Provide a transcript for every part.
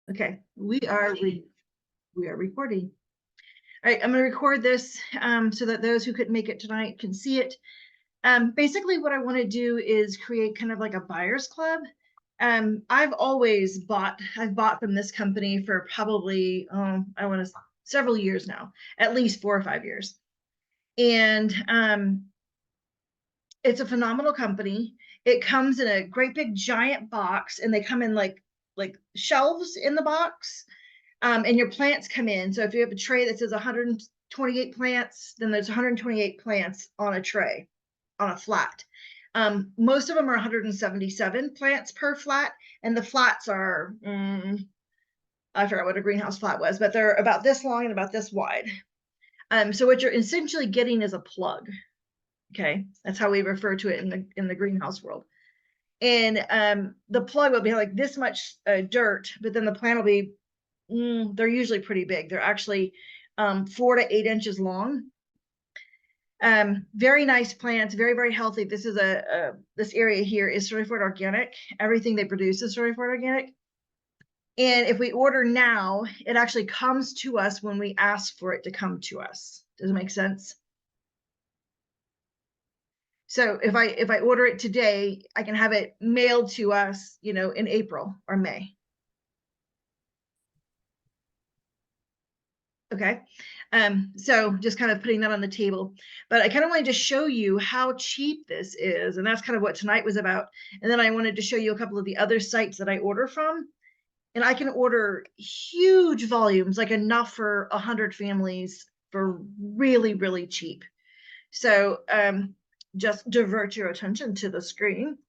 Okay, we are recording. All right, I'm going to record this so that those who couldn't make it tonight can see it. Basically, what I want to do is create kind of like a buyer's club. I've bought from this company for probably I want to several years now, at least 4 or 5 years, and it's a phenomenal company. It comes in a great big giant box, and they come in like shelves in the box. And your plants come in. So if you have a tray that says 128 plants, then there's 128 plants on a tray, on a flat. Most of them are 177 plants per flat, and the flats are, I forgot what a greenhouse flat was, but they're about this long and about this wide. So what you're essentially getting is a plug. Okay, that's how we refer to it in the greenhouse world. And the plug will be like this much dirt, but then the plant will be they're usually pretty big. They're actually 4 to 8 inches long. Very nice plants, very, very healthy. This is this area here is certified organic. Everything they produce is certified organic. And if we order now, it actually comes to us when we ask for it to come to us. Does it make sense? So if I order it today, I can have it mailed to us, in April or May. Okay. So just kind of putting that on the table, but I kind of wanted to show you how cheap this is. And that's kind of what tonight was about. And then I wanted to show you a couple of the other sites that I order from, and I can order huge volumes, like enough for 100 families for really, really cheap. So just divert your attention to the screen.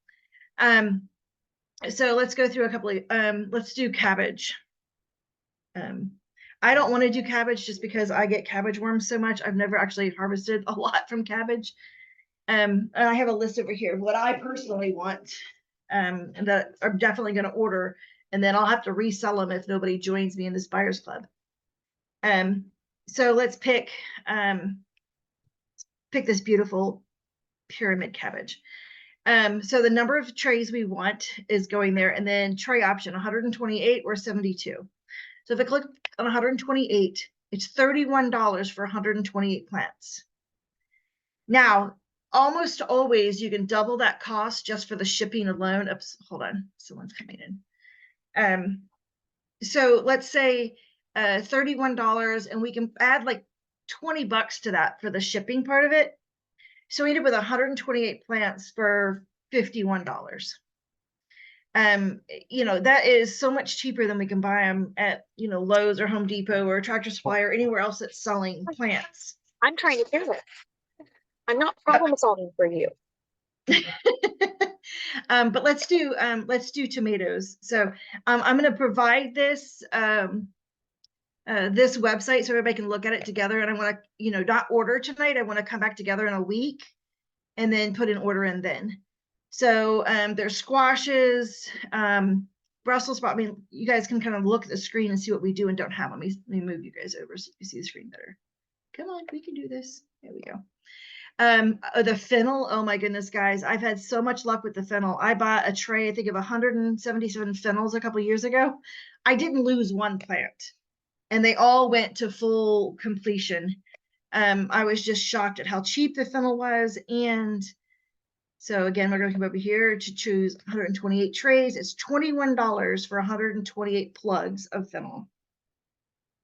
So let's go through a couple of, let's do cabbage. I don't want to do cabbage just because I get cabbage worms so much. I've never actually harvested a lot from cabbage. And I have a list over here of what I personally want, and that I'm definitely going to order, and then I'll have to resell them if nobody joins me in this buyer's club. So let's pick this beautiful pyramid cabbage. So the number of trays we want is going there, and then tray option 128 or 72. So if I click on 128, it's $31 for 128 plants. Now, almost always you can double that cost just for the shipping alone. Oops, hold on, someone's coming in. So let's say $31, and we can add like $20 to that for the shipping part of it. So we end up with 128 plants for $51. That is so much cheaper than we can buy them at, Lowe's or Home Depot or Tractor Supply or anywhere else that's selling plants. I'm trying to do it. I'm not problem solving for you. But let's do tomatoes. So I'm going to provide this this website so everybody can look at it together. And I want to, not order tonight. I want to come back together in a week and then put an order in then. So there's squashes, Brussels sprouts. I mean, you guys can kind of look at the screen and see what we do and don't have. Let me move you guys over so you can see the screen better. Come on, we can do this. There we go. The fennel, oh my goodness, guys, I've had so much luck with the fennel. I bought a tray, I think, of 177 fennels a couple years ago. I didn't lose one plant, and they all went to full completion. I was just shocked at how cheap the fennel was. And so again, we're going to come over here to choose 128 trays. It's $21 for 128 plugs of fennel.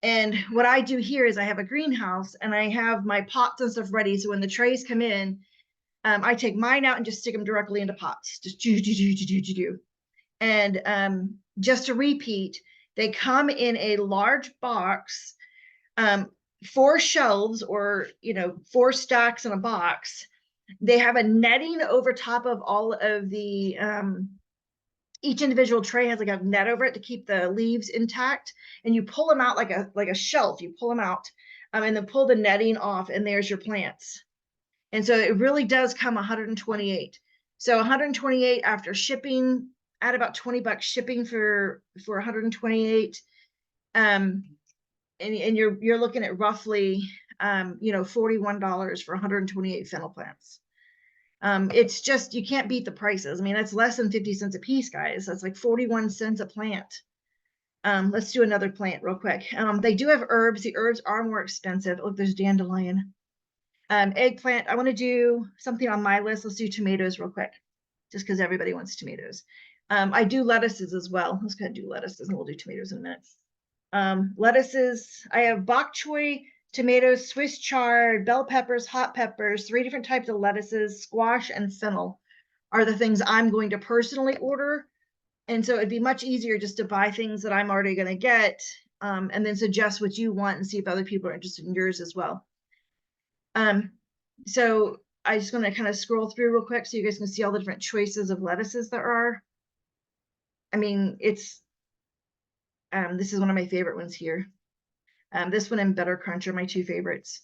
And what I do here is I have a greenhouse and I have my pots and stuff ready. So when the trays come in, I take mine out and just stick them directly into pots. Just do. And just to repeat, they come in a large box, 4 shelves, or 4 stacks in a box. They have a netting over top of all of the each individual tray has like a net over it to keep the leaves intact, and you pull them out like a shelf. You pull them out and then pull the netting off, and there's your plants. And so it really does come 128. So 128 after shipping, at about $20 shipping for 128. And you're looking at roughly $41 for 128 fennel plants. It's just, you can't beat the prices. I mean, that's less than 50 cents a piece, guys. That's like 41 cents a plant. Let's do another plant real quick. They do have herbs. The herbs are more expensive. Look, there's dandelion. Eggplant. I want to do something on my list. Let's do tomatoes real quick, just because everybody wants tomatoes. I do lettuces as well. Let's go ahead and do lettuces, and we'll do tomatoes in a minute. Lettuces. I have bok choy, tomatoes, Swiss chard, bell peppers, hot peppers, 3 different types of lettuces, squash, and fennel are the things I'm going to personally order. And so it'd be much easier just to buy things that I'm already going to get, and then suggest what you want and see if other people are interested in yours as well. So I just want to kind of scroll through real quick so you guys can see all the different choices of lettuces there are. I mean, it's, this is one of my favorite ones here. This one and Better Crunch are my 2 favorites.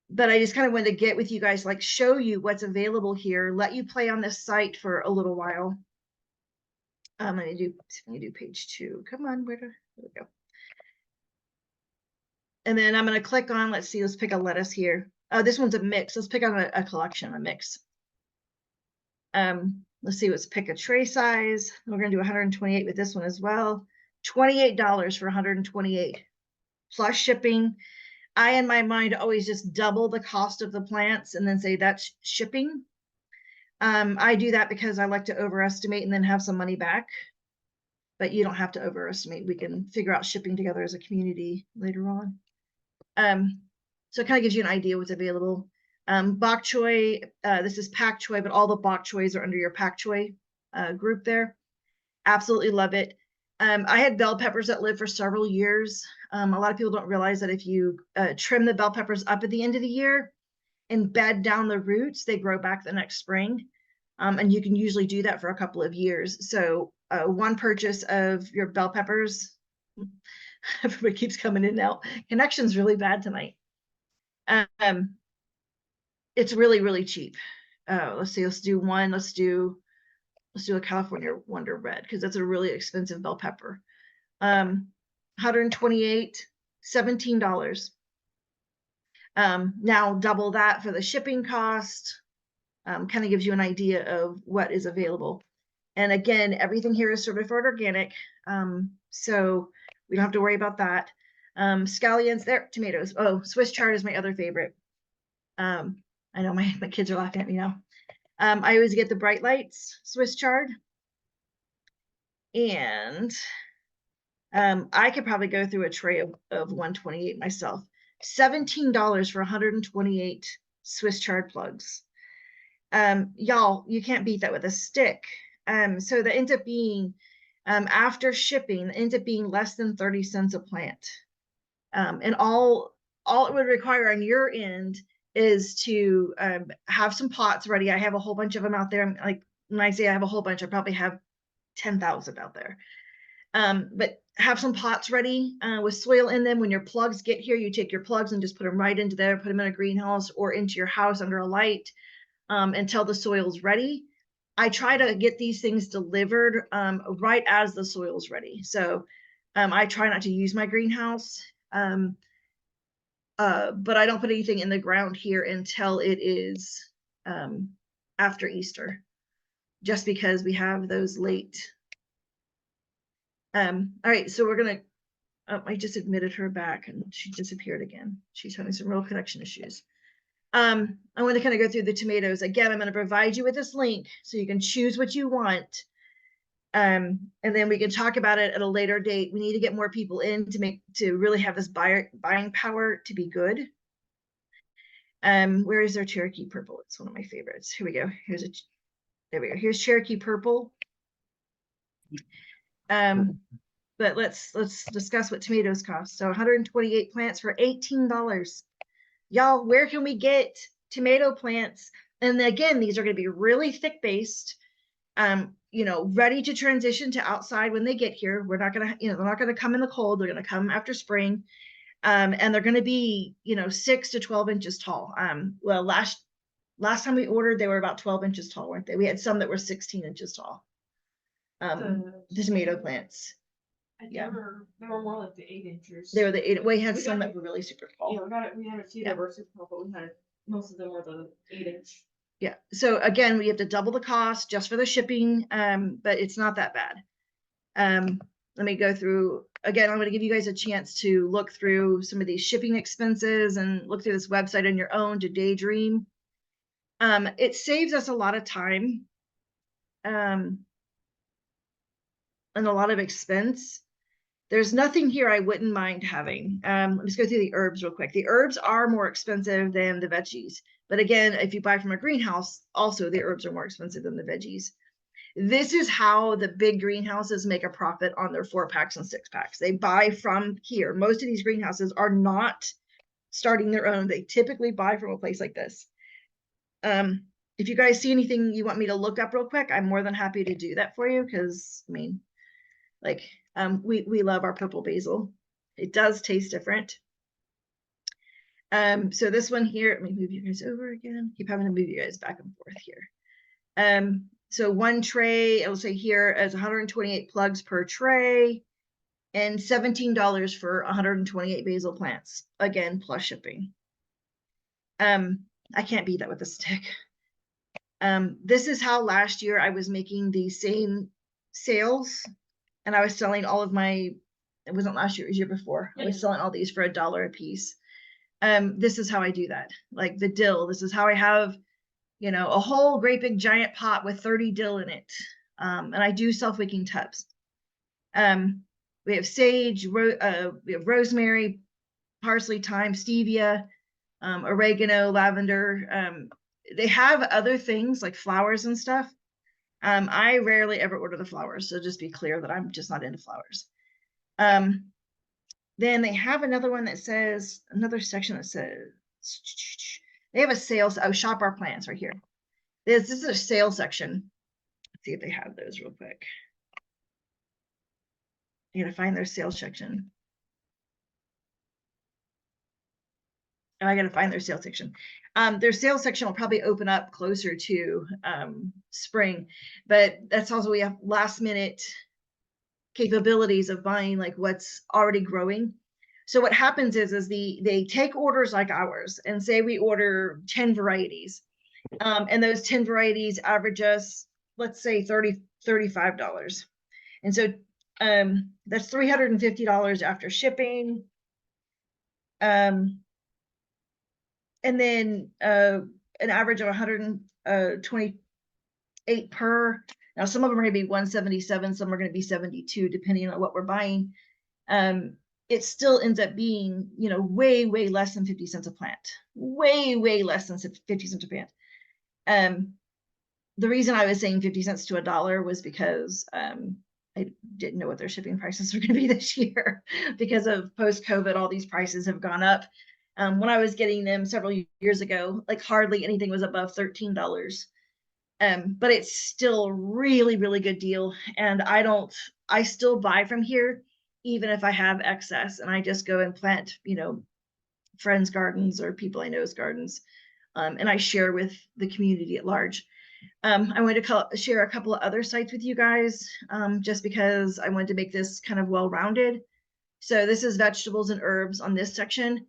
But I just kind of wanted to get with you guys, like show you what's available here, let you play on this site for a little while. Let me do page 2. Come on, there we go. And then I'm going to click on, let's pick a lettuce here. Oh, this one's a mix. Let's pick on a collection, a mix. Let's pick a tray size. We're going to do 128 with this one as well. $28 for 128 plus shipping. I, in my mind, always just double the cost of the plants and then say that's shipping. I do that because I like to overestimate and then have some money back. But you don't have to overestimate. We can figure out shipping together as a community later on. So it kind of gives you an idea what's available. Bok choy, this is pak choy, but all the bok choys are under your pak choy group there. Absolutely love it. I had bell peppers that lived for several years. A lot of people don't realize that if you trim the bell peppers up at the end of the year and bed down the roots, they grow back the next spring. And you can usually do that for a couple of years. So one purchase of your bell peppers, everybody keeps coming in now. Connection's really bad tonight. It's really, really cheap. Let's see, let's do a California Wonder Red, because that's a really expensive bell pepper. 128, $17. Now double that for the shipping cost. Kind of gives you an idea of what is available. And again, everything here is certified organic, so we don't have to worry about that. Scallions, there, tomatoes. Oh, Swiss chard is my other favorite. I know my kids are laughing at me now. I always get the Bright Lights Swiss chard. And I could probably go through a tray of 128 myself. $17 for 128 Swiss chard plugs. Y'all, you can't beat that with a stick. So that ends up being, after shipping, ends up being less than 30 cents a plant. And all it would require on your end is to have some pots ready. I have a whole bunch of them out there. Like when I say I have a whole bunch, I probably have 10,000 out there. But have some pots ready with soil in them. When your plugs get here, you take your plugs and just put them right into there, put them in a greenhouse or into your house under a light until the soil's ready. I try to get these things delivered right as the soil's ready. So I try not to use my greenhouse. But I don't put anything in the ground here until it is after Easter, just because we have those late. All right, so we're gonna, I just admitted her back and she disappeared again. She's having some real connection issues. I want to kind of go through the tomatoes. Again, I'm going to provide you with this link so you can choose what you want. And then we can talk about it at a later date. We need to get more people in to really have this buying power to be good. Where is their Cherokee purple? It's one of my favorites. Here we go. There we go. Here's Cherokee purple. But let's discuss what tomatoes cost. So 128 plants for $18. Y'all, where can we get tomato plants? And again, these are going to be really thick based, ready to transition to outside when they get here. We're not going to, they're not going to come in the cold. They're going to come after spring. And they're going to be, 6 to 12 inches tall. Well, last time we ordered, they were about 12 inches tall, weren't they? We had some that were 16 inches tall. The tomato plants. Yeah, they were more like the 8 inches. They were the 8. We had some that were really super tall. Yeah, we had a few that were super tall, but we had most of them were the 8-inch. Yeah. So again, we have to double the cost just for the shipping, but it's not that bad. let me go through again. I'm going to give you guys a chance to look through some of these shipping expenses and look through this website on your own to daydream. It saves us a lot of time and a lot of expense. There's nothing here I wouldn't mind having. Let's go through the herbs real quick. The herbs are more expensive than the veggies. But again, if you buy from a greenhouse, also the herbs are more expensive than the veggies. This is how the big greenhouses make a profit on their 4-packs and 6-packs. They buy from here. Most of these greenhouses are not starting their own. They typically buy from a place like this. If you guys see anything you want me to look up real quick, I'm more than happy to do that for you, because I mean, like, we love our purple basil. It does taste different. So this one here, let me move you guys over again. Keep having to move you guys back and forth here. So one tray, it'll say here as 128 plugs per tray and $17 for 128 basil plants. Again, plus shipping. I can't beat that with a stick. This is how last year I was making the same sales, and I was selling all of my, it wasn't last year, it was year before. I was selling all these for $1 a piece. This is how I do that. Like the dill, this is how I have, you know, a whole great big giant pot with 30 dill in it. And I do self-wicking tubs. We have sage, we have rosemary, parsley, thyme, stevia, oregano, lavender. They have other things like flowers and stuff. I rarely ever order the flowers, so just be clear that I'm just not into flowers. Then they have another one that says, another section that says, they have a sales, oh, shop our plants right here. This is a sales section. Let's see if they have those real quick. You gotta find their sales section. Oh, I gotta find their sales section. Their sales section will probably open up closer to spring, but that's also, we have last minute capabilities of buying like what's already growing. So what happens is they take orders like ours and say we order 10 varieties. And those 10 varieties average us, let's say $35. And so that's $350 after shipping. And then an average of 128 per. Now, some of them are going to be 177, some are going to be 72, depending on what we're buying. It still ends up being, you know, way, way less than 50 cents a plant. Way, way less than 50 cents a plant. The reason I was saying 50 cents to $1 was because I didn't know what their shipping prices were going to be this year. Because of post-COVID, all these prices have gone up. When I was getting them several years ago, like hardly anything was above $13. But it's still a really, really good deal. And I still buy from here, even if I have excess, and I just go and plant, you know, friends' gardens or people I know's gardens. And I share with the community at large. I wanted to share a couple of other sites with you guys, just because I wanted to make this kind of well-rounded. So this is vegetables and herbs on this section.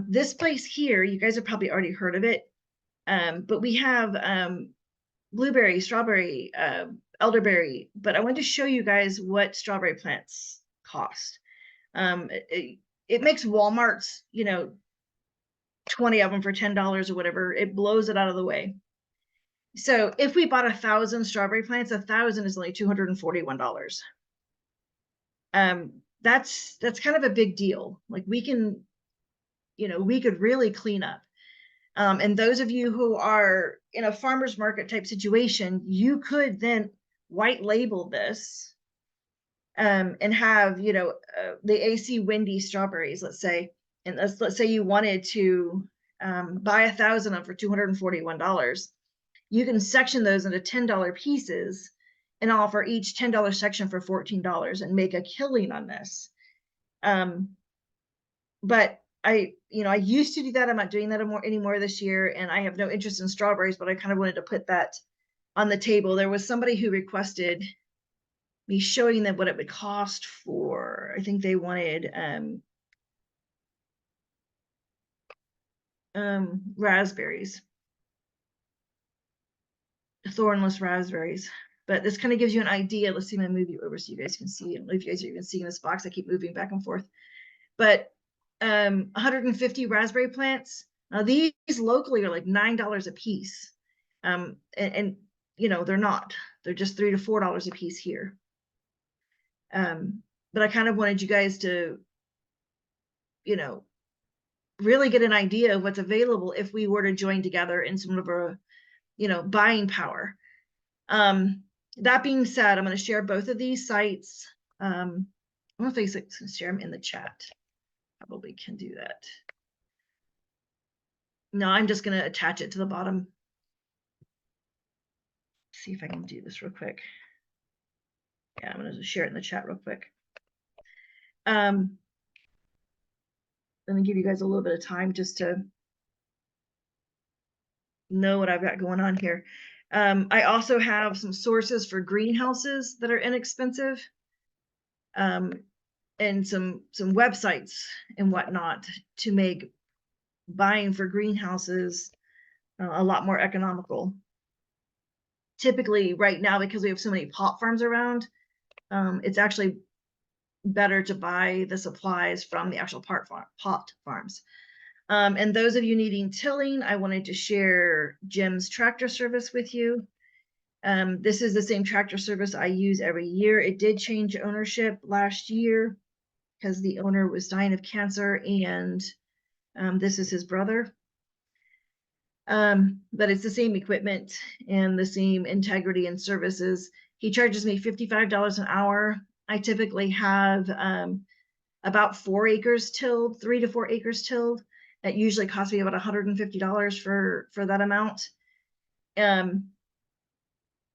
This place here, you guys have probably already heard of it, but we have blueberry, strawberry, elderberry, but I wanted to show you guys what strawberry plants cost. It makes Walmart's, you know, 20 of them for $10 or whatever. It blows it out of the way. So if we bought 1,000 strawberry plants, 1,000 is only $241. That's kind of a big deal. Like we can, you know, we could really clean up. And those of you who are in a farmer's market type situation, you could then white label this and have, you know, the AC Windy strawberries, let's say, and let's say you wanted to buy 1,000 of them for $241. You can section those into $10 pieces and offer each $10 section for $14 and make a killing on this. But I used to do that. I'm not doing that anymore this year, and I have no interest in strawberries, but I kind of wanted to put that on the table. There was somebody who requested me showing them what it would cost for, I think they wanted raspberries, thornless raspberries. but this kind of gives you an idea. Let's see, I'm gonna move you over so you guys can see. I don't know if you guys are even seeing this box. I keep moving back and forth. But 150 raspberry plants. Now these locally are like $9 a piece. And you know, they're not. They're just $3 to $4 a piece here. But I kind of wanted you guys to, you know, really get an idea of what's available if we were to join together in some of our, you know, buying power. That being said, I'm going to share both of these sites. I don't know if I can share them in the chat. Probably can do that. No, I'm just going to attach it to the bottom. See if I can do this real quick. Yeah, I'm going to share it in the chat real quick. Let me give you guys a little bit of time just to know what I've got going on here. I also have some sources for greenhouses that are inexpensive, and some websites and whatnot to make buying for greenhouses a lot more economical. Typically right now, because we have so many pot farms around, it's actually better to buy the supplies from the actual pot farms. And those of you needing tilling, I wanted to share Jim's tractor service with you. This is the same tractor service I use every year. It did change ownership last year because the owner was dying of cancer, and this is his brother. But it's the same equipment and the same integrity and services. He charges me $55 an hour. I typically have about 4 acres tilled, 3 to 4 acres tilled. It usually costs me about $150 for that amount. And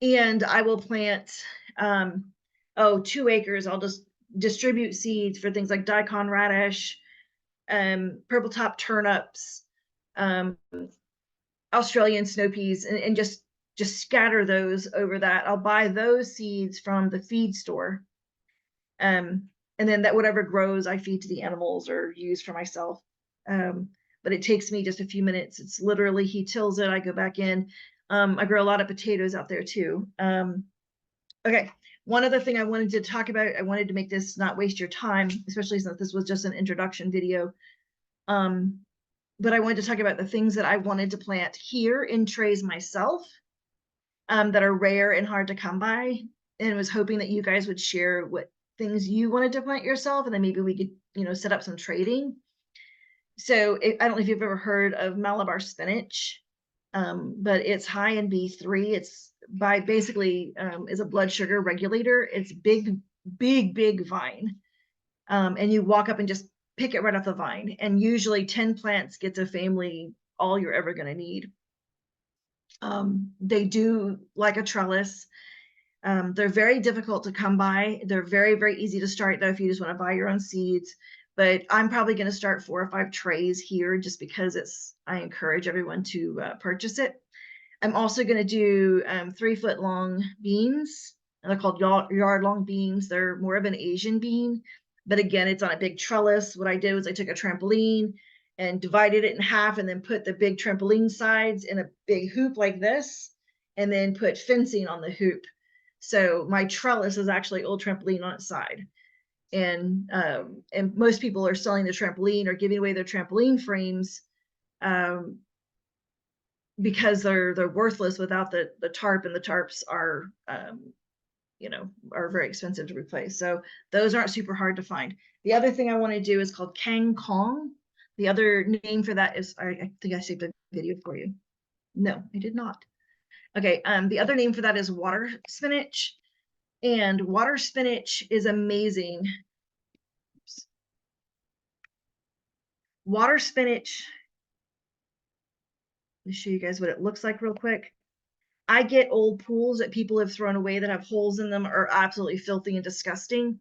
I will plant 2 acres. I'll just distribute seeds for things like daikon radish, purple top turnips, Australian snow peas, and just scatter those over that. I'll buy those seeds from the feed store. And then that whatever grows, I feed to the animals or use for myself. But it takes me just a few minutes. It's literally, he tills it, I go back in. I grow a lot of potatoes out there too. Okay, one other thing I wanted to talk about, I wanted to make this not waste your time, especially since this was just an introduction video. But I wanted to talk about the things that I wanted to plant here in trays myself, that are rare and hard to come by, and was hoping that you guys would share what things you wanted to plant yourself, and then maybe we could, you know, set up some trading. So I don't know if you've ever heard of Malabar spinach, but it's high in B3. It's basically is a blood sugar regulator. It's big vine, and you walk up and just pick it right off the vine, and usually 10 plants gets a family, all you're ever going to need. They do like a trellis. They're very difficult to come by. They're very easy to start though if you just want to buy your own seeds. But I'm probably going to start 4 or 5 trays here just because I encourage everyone to purchase it. I'm also going to do 3-foot long beans. And they're called yard long beans. They're more of an Asian bean, but again, it's on a big trellis. What I did was I took a trampoline and divided it in half, and then put the big trampoline sides in a big hoop like this, and then put fencing on the hoop. So my trellis is actually old trampoline on its side. And most people are selling the trampoline or giving away their trampoline frames, because they're worthless without the tarp, and the tarps are you know, are very expensive to replace. So those aren't super hard to find. The other thing I want to do is called Kang Kong. The other name for that is, I think I saved a video for you. No, I did not. Okay, the other name for that is water spinach. And water spinach is amazing. Oops. Water spinach, let me show you guys what it looks like real quick. I get old pools that people have thrown away that have holes in them, are absolutely filthy and disgusting.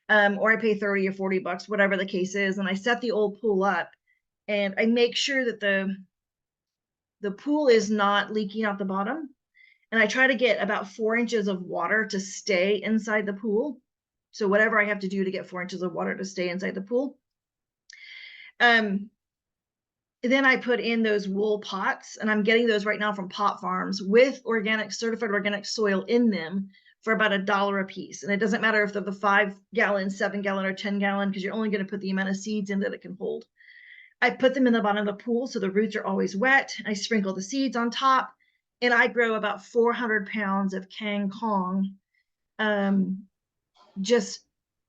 Or I pay 30 or 40 bucks, whatever the case is, and I set the old pool up, and I make sure that the pool is not leaking out the bottom. And I try to get about 4 inches of water to stay inside the pool. So whatever I have to do to get 4 inches of water to stay inside the pool. then I put in those wool pots, and I'm getting those right now from pot farms with organic, certified organic soil in them for about $1 a piece. And it doesn't matter if they're the 5-gallon, 7-gallon, or 10-gallon, because you're only going to put the amount of seeds in that it can hold. I put them in the bottom of the pool so the roots are always wet. I sprinkle the seeds on top, and I grow about 400 pounds of Kang Kong just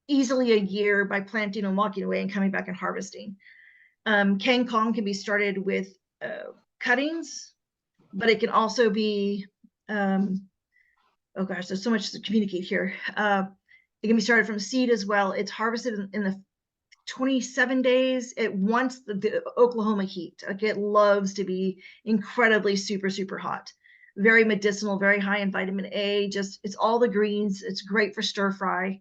easily a year by planting and walking away and coming back and harvesting. Kang Kong can be started with cuttings, but it can also be, oh gosh, there's so much to communicate here. It can be started from seed as well. It's harvested in the 27 days. It wants the Oklahoma heat. Like, it loves to be incredibly super hot. Very medicinal, very high in vitamin A. Just, it's all the greens. It's great for stir fry.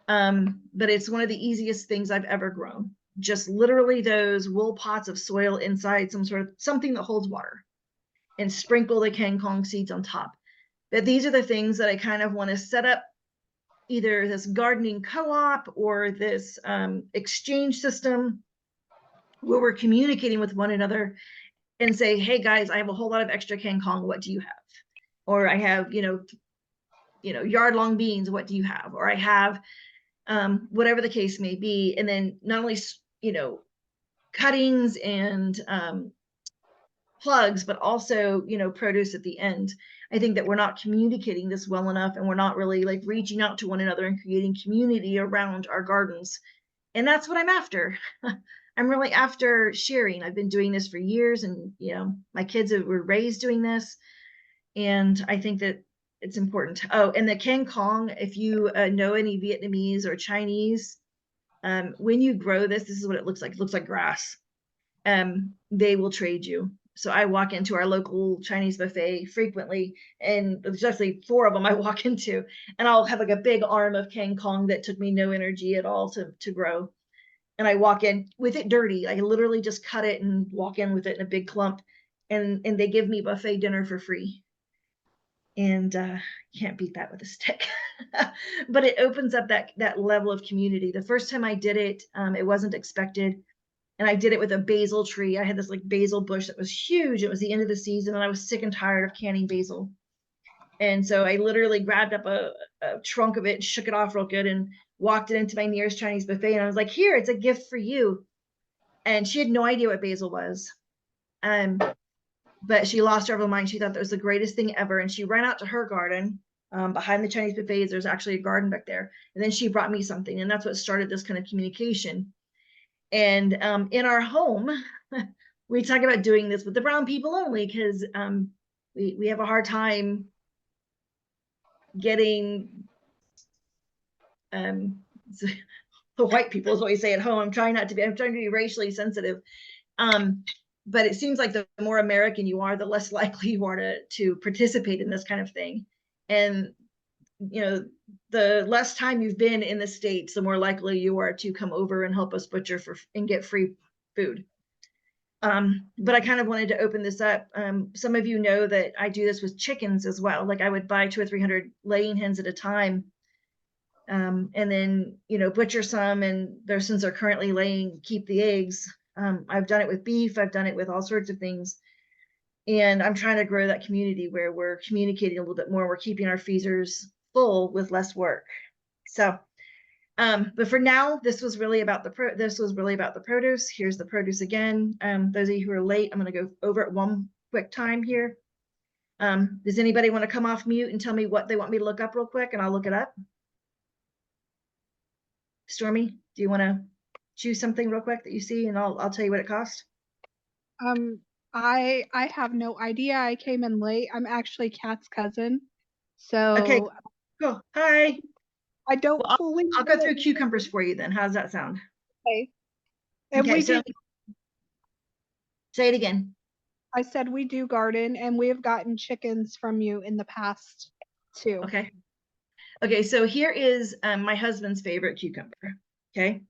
But it's one of the easiest things I've ever grown. Just literally those wool pots of soil inside something that holds water, and sprinkle the Kang Kong seeds on top. But these are the things that I kind of want to set up, either this gardening co-op or this exchange system where we're communicating with one another and say, hey guys, I have a whole lot of extra Kang Kong. What do you have? Or I have, yard long beans. What do you have? Or I have whatever the case may be. And then not only, cuttings and plugs, but also, produce at the end. I think that we're not communicating this well enough, and we're not really like reaching out to one another and creating community around our gardens. And that's what I'm after. I'm really after sharing. I've been doing this for years, and, my kids were raised doing this. And I think that it's important. Oh, and the Kang Kong, if you know any Vietnamese or Chinese, when you grow this is what it looks like. It looks like grass. They will trade you. So I walk into our local Chinese buffet frequently, and there's actually 4 of them I walk into, and I'll have like a big arm of Kang Kong that took me no energy at all to grow. And I walk in with it dirty. I literally just cut it and walk in with it in a big clump, and they give me buffet dinner for free. And can't beat that with a stick. But it opens up that level of community. The first time I did it, it wasn't expected. And I did it with a basil tree. I had this like basil bush that was huge. It was the end of the season, and I was sick and tired of canning basil. And so I literally grabbed up a trunk of it, shook it off real good, and walked it into my nearest Chinese buffet. And I was like, here, it's a gift for you. And she had no idea what basil was. But she lost her mind. She thought that was the greatest thing ever. And she ran out to her garden. Behind the Chinese buffets, there's actually a garden back there. And then she brought me something. And that's what started this kind of communication. And in our home, we talk about doing this with the brown people only, because we have a hard time getting the white people is what we say at home. I'm trying to be racially sensitive. But it seems like the more American you are, the less likely you are to participate in this kind of thing. And, the less time you've been in the States, the more likely you are to come over and help us butcher and get free food. But I kind of wanted to open this up. Some of you know that I do this with chickens as well. Like, I would buy 200 or 300 laying hens at a time. And then, butcher some, and since they're currently laying, keep the eggs. I've done it with beef. I've done it with all sorts of things. And I'm trying to grow that community where we're communicating a little bit more. We're keeping our freezers full with less work. So, but for now, this was really about the produce. Here's the produce again. Those of you who are late, I'm going to go over it one quick time here. Does anybody want to come off mute and tell me what they want me to look up real quick, and I'll look it up? Stormy, do you want to choose something real quick that you see, and I'll tell you what it cost? I have no idea. I came in late. I'm actually Kat's cousin. So okay, cool. Hi. I don't fully I'll go through cucumbers for you then. How does that sound? Okay. And okay, so say it again. I said we do garden, and we have gotten chickens from you in the past too. Okay, so here is my husband's favorite cucumber. Okay,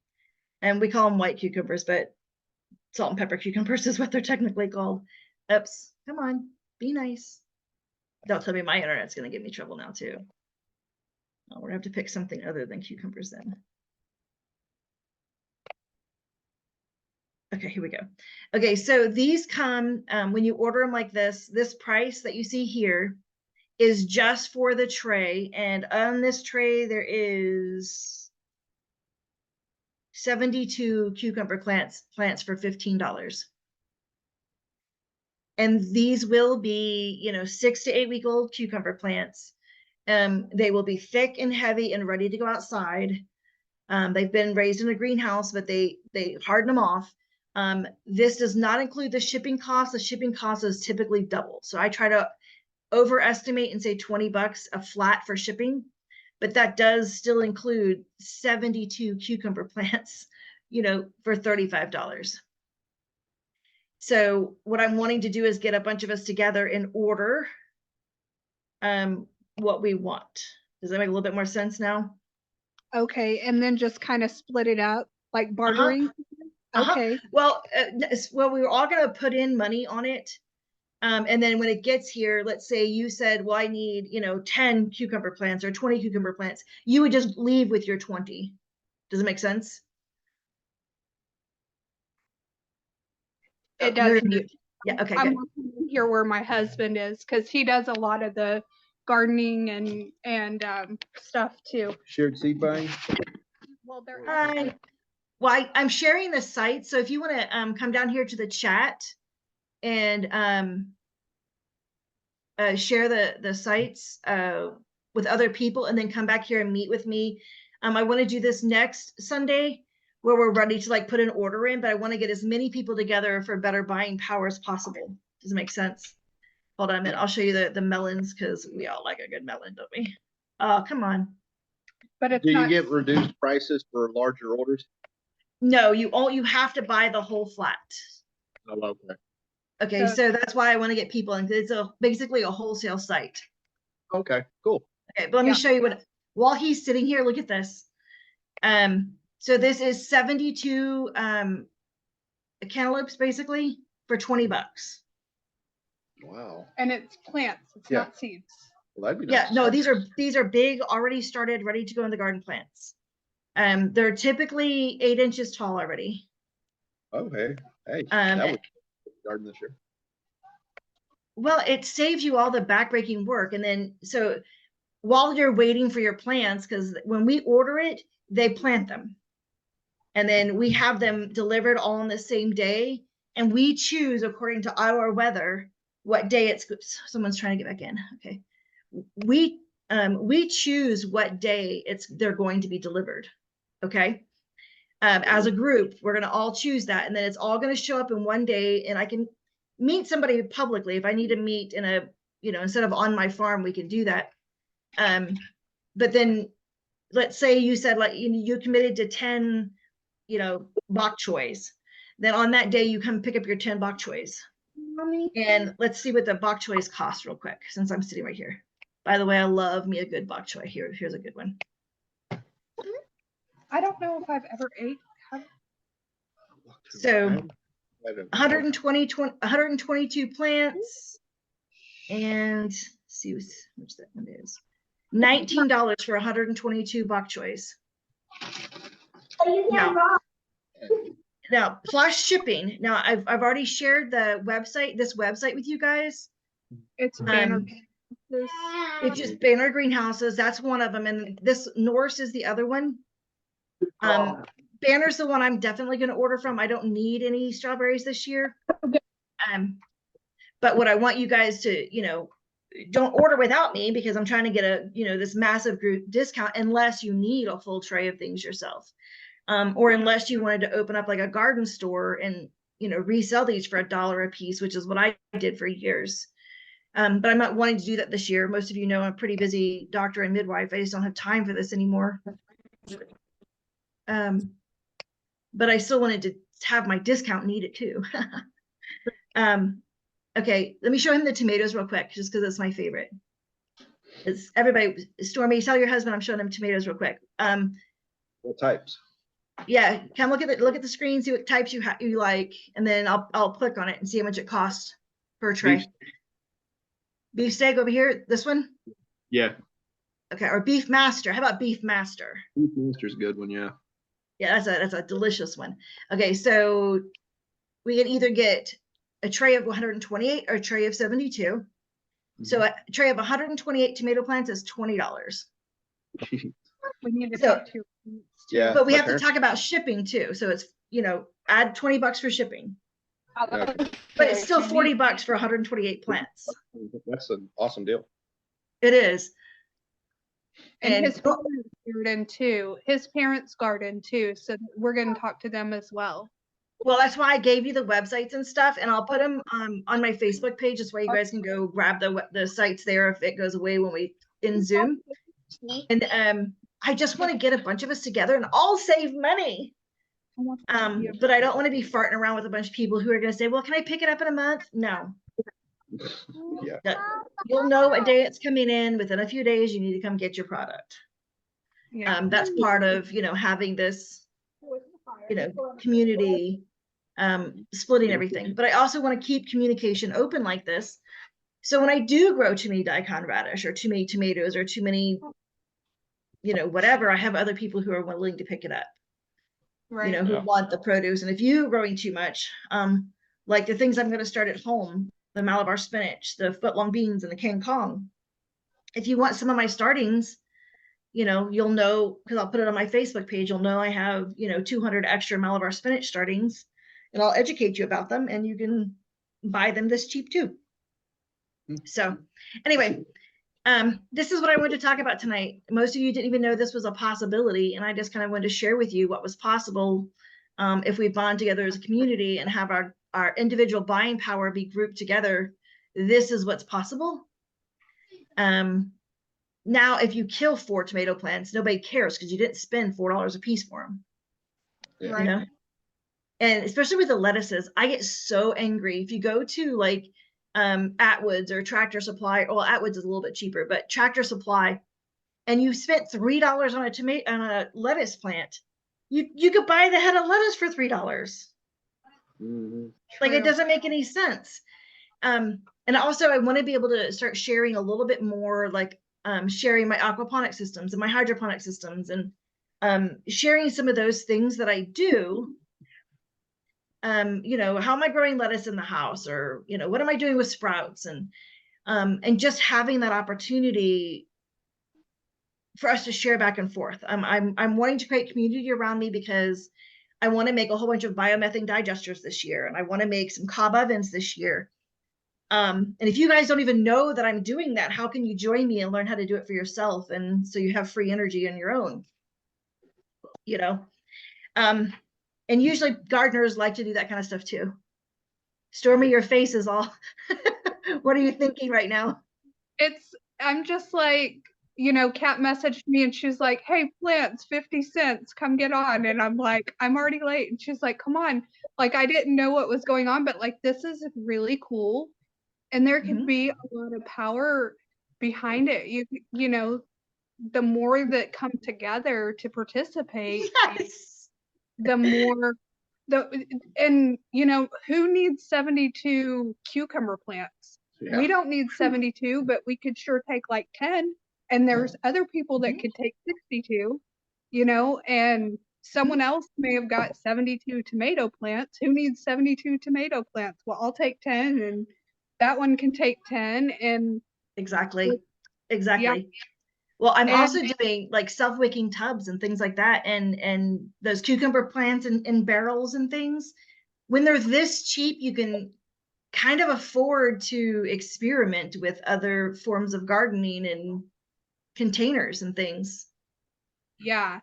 and we call them white cucumbers, but salt and pepper cucumbers is what they're technically called. Oops, come on, be nice. Don't tell me my internet's going to give me trouble now too. Oh, we're going to have to pick something other than cucumbers then. Okay, here we go. Okay, so these come, when you order them like this price that you see here is just for the tray. And on this tray, there is 72 cucumber plants for $15. And these will be, 6 to 8 week old cucumber plants. They will be thick and heavy and ready to go outside. They've been raised in a greenhouse, but they harden them off. This does not include the shipping cost. The shipping cost is typically double. So I try to overestimate and say $20 a flat for shipping, but that does still include 72 cucumber plants, for $35. So what I'm wanting to do is get a bunch of us together and order what we want. Does that make a little bit more sense now? Okay, and then just kind of split it up, like bartering? Okay, Well, we were all gonna put in money on it. And then when it gets here, let's say you said, well, I need, 10 cucumber plants or 20 cucumber plants. You would just leave with your 20. Does it make sense? it You're does. mute. Yeah, okay, I'm good. looking in here where my husband is, because he does a lot of the gardening and stuff too. Shared seed buying? Well, they're Hi. Well, I'm sharing the site, so if you want to come down here to the chat and share the sites with other people, and then come back here and meet with me. I want to do this next Sunday where we're ready to like put an order in, but I want to get as many people together for better buying power as possible. Does it make sense? Hold on a minute. I'll show you the melons because we all like a good melon, don't we? Oh, come on. But it's Do you not, get reduced prices for larger orders? No, you have to buy the whole flat. Oh, okay. Okay, So- so that's why I want to get people in. It's basically a wholesale site. Okay, cool. Okay, but let me Yeah. show you what, while he's sitting here, look at this. So this is 72 cantaloupes basically for $20. Wow. and it's plants, it's Yeah. not seeds. Well, that'd be Yeah, nice. no, these are big, already started, ready to go in the garden plants. They're typically 8 inches tall already. Okay. Hey, Um, that would garden this year. Well, it saves you all the backbreaking work. And then, so while you're waiting for your plants, because when we order it, they plant them. And then we have them delivered all on the same day. And we choose, according to our weather, what day it's, someone's trying to get back in. Okay. We choose what day they're going to be delivered. Okay. As a group, we're going to all choose that. And then it's all going to show up in one day. And I can meet somebody publicly if I need to meet in a, instead of on my farm, we can do that. But then let's say you said like you committed to 10, bok choys. Then on that day you come pick up your 10 bok choys. And let's see what the bok choys cost real quick, since I'm sitting right here. By the way, I love me a good bok choy. Here's a good one. I don't know if I've ever ate. So 122 plants, and see which that one is. $19 for 122 bok choys. Now plus shipping. Now I've already shared the website, this website with you guys. It's banner. It's just Banner Greenhouses. That's one of them, and this Norse is the other one. Banner's the one I'm definitely going to order from. I don't need any strawberries this year. But what I want you guys to, don't order without me, because I'm trying to get this massive group discount unless you need a full tray of things yourself. Or unless you wanted to open up like a garden store and, resell these for $1 a piece, which is what I did for years. But I'm not wanting to do that this year. Most of you know I'm a pretty busy doctor and midwife. I just don't have time for this anymore. But I still wanted to have my discount needed too. Okay, let me show him the tomatoes real quick, just because it's my favorite. It's everybody, Stormy, tell your husband I'm showing him tomatoes real quick. What types? Yeah, come look at the screen, see what types you like, and then I'll click on it and see how much it costs per tray. Beef steak over here, this one? Yeah. Okay, or beef master. How about beef master? Beef Master's a good one, yeah. Yeah, that's a delicious one. Okay, so we can either get a tray of 128 or a tray of 72. So a tray of 128 tomato plants is $20. We need to So- talk to your parents, too. Yeah. But we my have to parents- talk about shipping too. So it's, add $20 for shipping, Okay. but it's still $40 for 128 plants. That's an awesome deal. It is. And his parents garden too. His parents garden too. So we're going to talk to them as well. Well, that's why I gave you the websites and stuff, and I'll put them on my Facebook page. This way you guys can go grab the sites there if it goes away when we in Zoom. And I just want to get a bunch of us together and all save money. But I don't want to be farting around with a bunch of people who are going to say, well, can I pick it up in a month? No. Yeah. You'll know what day it's coming in. Within a few days, you need to come get your product. Yeah. That's part of, having this, community, splitting everything. But I also want to keep communication open like this. So when I do grow too many daikon radish or too many tomatoes or too many, whatever, I have other people who are willing to pick it up, Right. who Yeah. want the produce. And if you're growing too much, like the things I'm going to start at home, the Malabar spinach, the footlong beans, and the King Kong. If you want some of my startings, you'll know, because I'll put it on my Facebook page, you'll know I have, 200 extra Malabar spinach startings, and I'll educate you about them, and you can buy them this cheap too. So anyway, this is what I wanted to talk about tonight. Most of you didn't even know this was a possibility, and I just kind of wanted to share with you what was possible if we bond together as a community and have our individual buying power be grouped together. This is what's possible. Now, if you kill 4 tomato plants, nobody cares because you didn't spend $4 a piece for them. Yeah. Right. And especially with the lettuces, I get so angry. If you go to like Atwoods or Tractor Supply, well, Atwoods is a little bit cheaper, but Tractor Supply, and you spent $3 on a lettuce plant, you could buy the head of lettuce for $3. Mhm. Like, it True. doesn't make any sense. And also I want to be able to start sharing a little bit more, like sharing my aquaponic systems and my hydroponic systems, and sharing some of those things that I do. How am I growing lettuce in the house, or what am I doing with sprouts, and just having that opportunity for us to share back and forth. I'm wanting to create community around me because I want to make a whole bunch of biomethane digesters this year, and I want to make some cob ovens this year. And if you guys don't even know that I'm doing that, how can you join me and learn how to do it for yourself? And so you have free energy on your own, and usually gardeners like to do that kind of stuff too. Stormy, your face is all, what are you thinking right now? I'm just like, Kat messaged me and she's like, hey, plants, 50 cents, come get on. And I'm like, I'm already late. And she's like, come on. Like, I didn't know what was going on, but like, this is really cool. And there could Mhm. be a lot of power behind it. The more that come together to participate, Yes. the more who needs 72 cucumber plants? Yeah. We don't need 72, but we could sure take like 10. And there's other people that could take 62, and someone else may have got 72 tomato plants. Who needs 72 tomato plants? Well, I'll take 10, and that one can take 10. And Exactly. yeah, Well, I'm And- also doing like self-wicking tubs and things like that, and those cucumber plants in barrels and things. When they're this cheap, you can kind of afford to experiment with other forms of gardening and containers and things. yeah.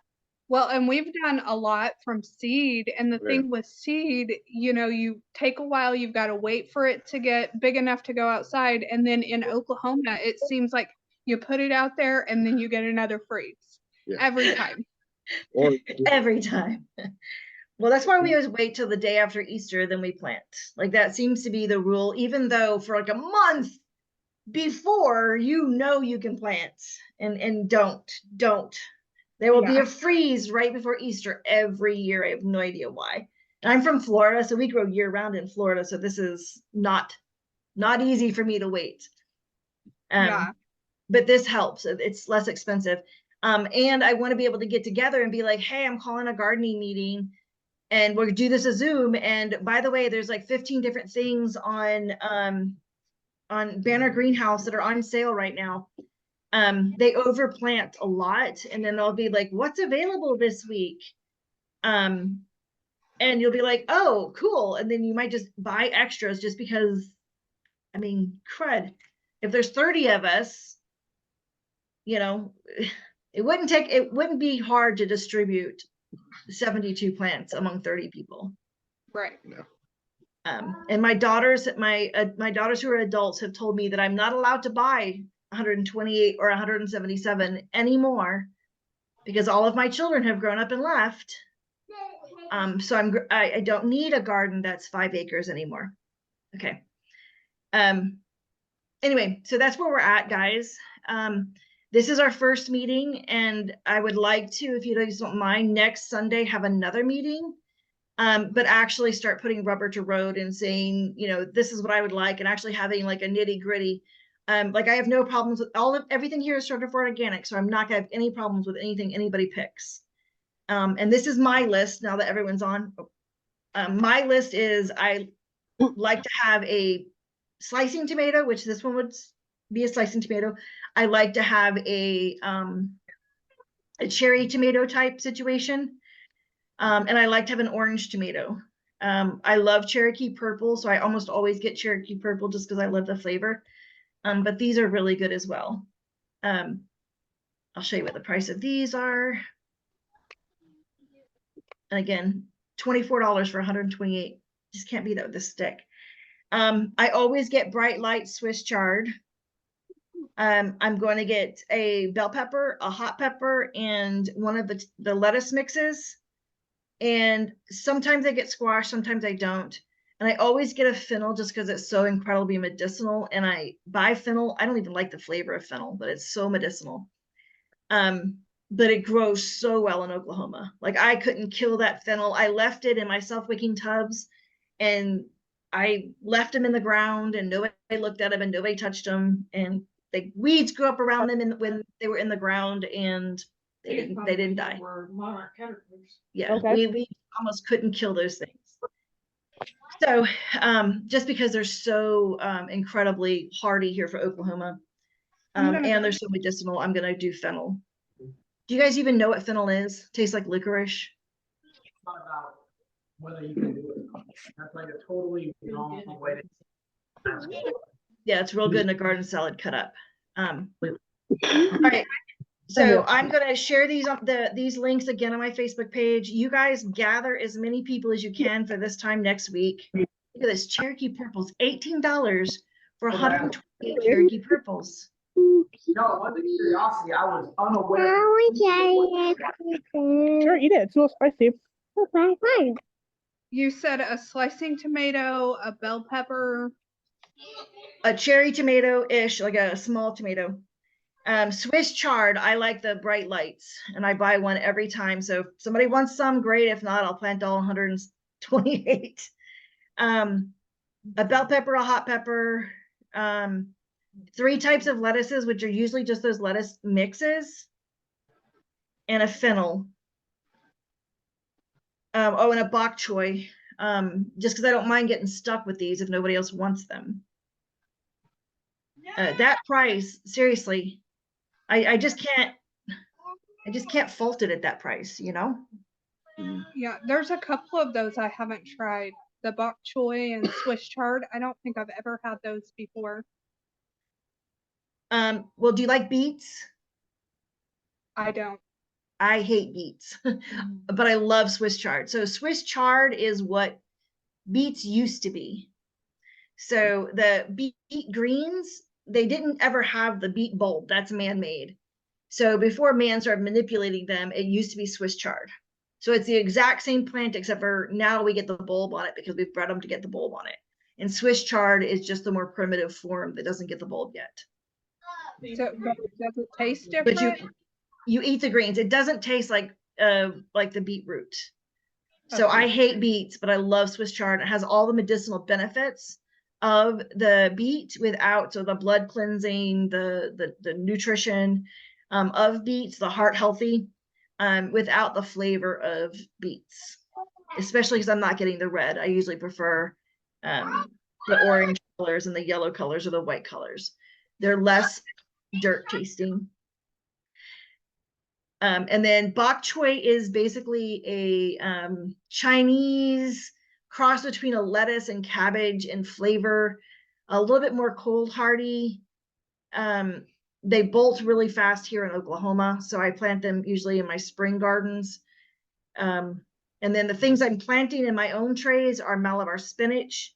Well, and we've done a lot from seed. And the Yeah. thing with seed, you take a while, you've got to wait for it to get big enough to go outside. And then in Oklahoma, it seems like you put it out there and then you get another freeze Yeah. every time. Or Every time. Well, that's why we always wait till the day after Easter, then we plant. Like, that seems to be the rule, even though for like a month before, you can plant, and don't. There will be Yeah. a freeze right before Easter every year. I have no idea why. And I'm from Florida, so we grow year round in Florida. So this is not easy for me to wait. Yeah. But this helps. It's less expensive. And I want to be able to get together and be like, hey, I'm calling a gardening meeting, and we'll do this as Zoom. And by the way, there's like 15 different things on Banner Greenhouse that are on sale right now. They overplant a lot, and then they'll be like, what's available this week? And you'll be like, oh, cool. And then you might just buy extras just because, I mean, crud. If there's 30 of us, you know, it wouldn't be hard to distribute 72 plants among 30 people. Right. And my daughters who are adults have told me that I'm not allowed to buy 128 or 177 anymore because all of my children have grown up and left. So I don't need a garden that's 5 acres anymore. Okay. Anyway, so that's where we're at, guys. This is our first meeting, and I would like to, if you guys don't mind, next Sunday have another meeting, but actually start putting rubber to road and saying, you know, this is what I would like, and actually having like a nitty gritty. Like I have no problems with everything here is certified organic, so I'm not gonna have any problems with anything anybody picks. And this is my list now that everyone's on. My list is I like to have a slicing tomato, which this one would be a slicing tomato. I like to have a cherry tomato type situation. And I like to have an orange tomato. I love Cherokee purple, so I almost always get Cherokee purple just because I love the flavor. But these are really good as well. I'll show you what the price of these are. And again, $24 for 128. Just can't beat that with this stick. I always get Bright Light Swiss chard. I'm going to get a bell pepper, a hot pepper, and one of the lettuce mixes. And sometimes I get squash, sometimes I don't. And I always get a fennel just because it's so incredibly medicinal. And I buy fennel. I don't even like the flavor of fennel, but it's so medicinal. But it grows so well in Oklahoma. Like I couldn't kill that fennel. I left it in my self-wicking tubs, and I left them in the ground, and nobody looked at them, and nobody touched them. And the weeds grew up around them when they were in the ground, and they didn't die. Yeah, Okay. we almost couldn't kill those things. So just because they're so incredibly hardy here for Oklahoma, and they're so medicinal, I'm gonna do fennel. Do you guys even know what fennel is? Tastes like licorice. Not about whether you can do it. That's like a totally wrong way to. Yeah, it's real good in a garden salad cut up. All right. So I'm gonna share these links again on my Facebook page. You guys gather as many people as you can for this time next week. Look at this Cherokee purples, $18 for 128 Cherokee purples. No, it wasn't curiosity. I was unaware. Sure, eat it. It's not spicy. You said a slicing tomato, a bell pepper. A cherry tomato-ish, like a small tomato. Swiss chard, I like the bright lights, and I buy one every time. So if somebody wants some, great. If not, I'll plant all 128. A bell pepper, a hot pepper, 3 types of lettuces, which are usually just those lettuce mixes, and a fennel. Oh, and a bok choy, just because I don't mind getting stuck with these if nobody else wants them. That price, seriously, I just can't fault it at that price, you know? Yeah, there's a couple of those I haven't tried. The bok choy and Swiss chard. I don't think I've ever had those before. Well, do you like beets? I don't. I hate beets, but I love Swiss chard. So Swiss chard is what beets used to be. So the beet greens, they didn't ever have the beet bulb. That's man-made. So before man started manipulating them, it used to be Swiss chard. So it's the exact same plant, except for now we get the bulb on it because we've bred them to get the bulb on it. And Swiss chard is just the more primitive form that doesn't get the bulb yet. So does it taste But different? you eat the greens. It doesn't taste like the beetroot. So Okay. I hate beets, but I love Swiss chard. It has all the medicinal benefits of the beet without, so the blood cleansing, the nutrition of beets, the heart healthy, without the flavor of beets. especially because I'm not getting the red. I usually prefer the orange colors and the yellow colors or the white colors. They're less dirt tasting. And then bok choy is basically a Chinese cross between a lettuce and cabbage in flavor, a little bit more cold hardy. They bolt really fast here in Oklahoma, so I plant them usually in my spring gardens. And then the things I'm planting in my own trays are Malabar spinach.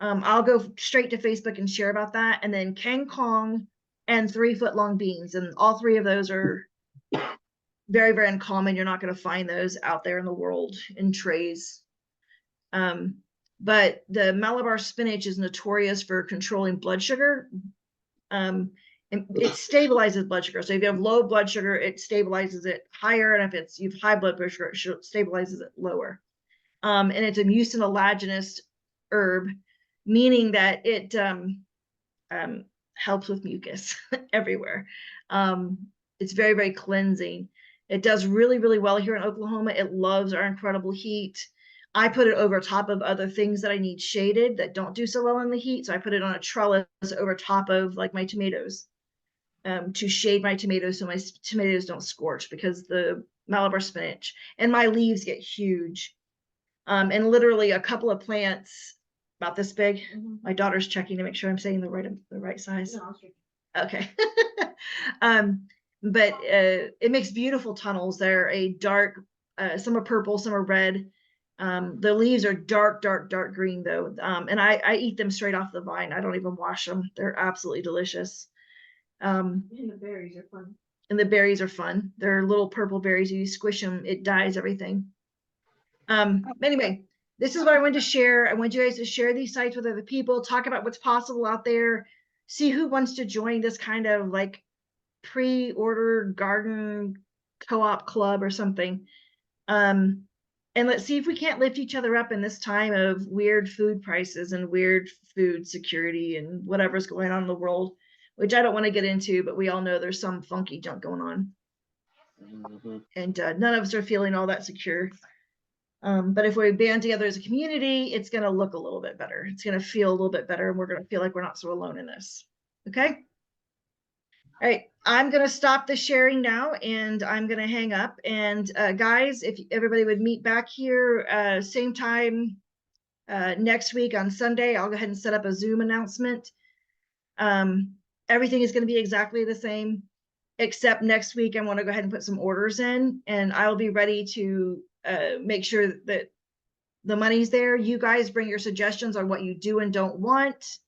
I'll go straight to Facebook and share about that. And then kangkong and 3-foot long beans. And all three of those are very, very uncommon. You're not going to find those out there in the world in trays. But the Malabar spinach is notorious for controlling blood sugar. And it stabilizes blood sugar. So if you have low blood sugar, it stabilizes it higher. And if you have high blood pressure, it stabilizes it lower. And it's a mucilaginous herb, meaning that it helps with mucus everywhere. It's very, very cleansing. It does really, really well here in Oklahoma. It loves our incredible heat. I put it over top of other things that I need shaded that don't do so well in the heat. So I put it on a trellis over top of like my tomatoes to shade my tomatoes so my tomatoes don't scorch, because the Malabar spinach and my leaves get huge. And literally a couple of plants about this big. My daughter's checking to make sure I'm saying the right size. No, Okay. But it makes beautiful tunnels. They're a dark, some are purple, some are red. The leaves are dark, dark, dark green though. And I eat them straight off the vine. I don't even wash them. They're absolutely delicious. and the berries are fun. And the berries are fun. They're little purple berries. You squish them, it dyes everything. Anyway, this is what I wanted to share. I want you guys to share these sites with other people, talk about what's possible out there, see who wants to join this kind of like pre-order garden co-op club or something. And let's see if we can't lift each other up in this time of weird food prices and weird food security and whatever's going on in the world, which I don't want to get into, but we all know there's some funky junk going on. And none of us are feeling all that secure. But if we band together as a community, it's going to look a little bit better. It's going to feel a little bit better, and we're going to feel like we're not so alone in this. Okay. All right, I'm going to stop the sharing now, and I'm going to hang up. And guys, if everybody would meet back here same time next week on Sunday, I'll go ahead and set up a Zoom announcement. Everything is going to be exactly the same, except next week I want to go ahead and put some orders in, and I'll be ready to make sure that the money's there. You guys bring your suggestions on what you do and don't want.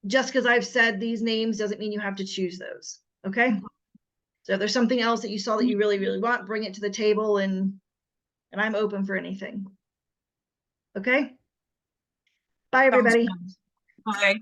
Just because I've said these names doesn't mean you have to choose those. Okay. So if there's something else that you saw that you really, really want, bring it to the table, and I'm open for anything. Okay. Bye, everybody. Bye.